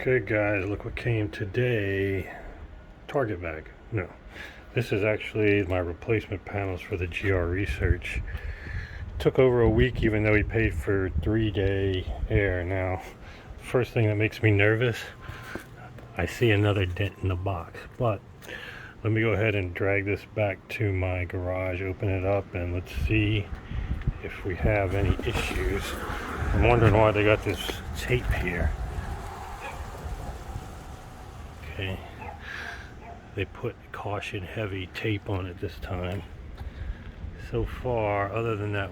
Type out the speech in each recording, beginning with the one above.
Okay guys, look what came today. Target bag. No. This is actually my replacement panels for the GR Research. Took over a week even though he paid for 3-day air. Now, first thing that makes me nervous, I see another dent in the box. But let me go ahead and drag this back to my garage, open it up, and let's see if we have any issues. I'm wondering why they got this tape here. Okay, they put caution heavy tape on it this time. So far, other than that,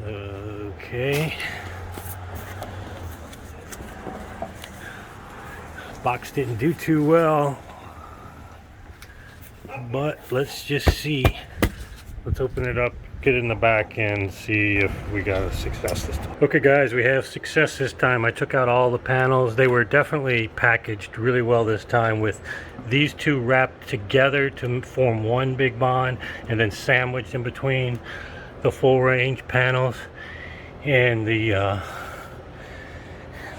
okay. Box didn't do too well, but let's just see. Let's open it up, get it in the back, and see if we got a success this time. Okay guys, we have success this time. I took out all the panels. They were definitely packaged really well this time, with these two wrapped together to form one big bond and then sandwiched in between the full range panels. And the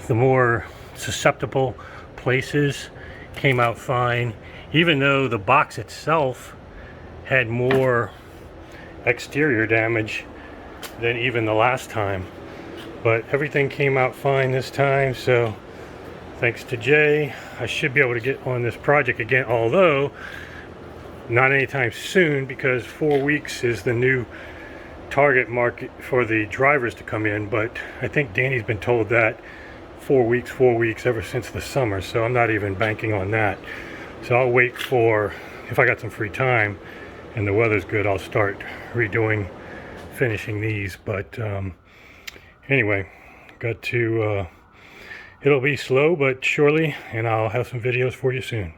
more susceptible places came out fine, even though the box itself had more exterior damage than even the last time. But everything came out fine this time, so thanks to Jay, I should be able to get on this project again, although not anytime soon, because 4 weeks is the new target market for the drivers to come in. But I think Danny's been told that 4 weeks ever since the summer, so I'm not even banking on that. So I'll wait for, if I got some free time and the weather's good, I'll start finishing these. But anyway, got to, it'll be slow but surely, and I'll have some videos for you soon.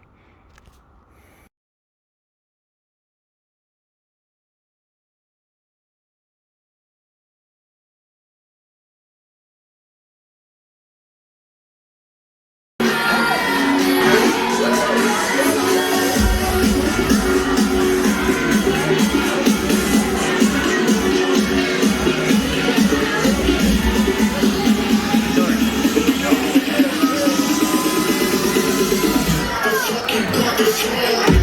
Yeah.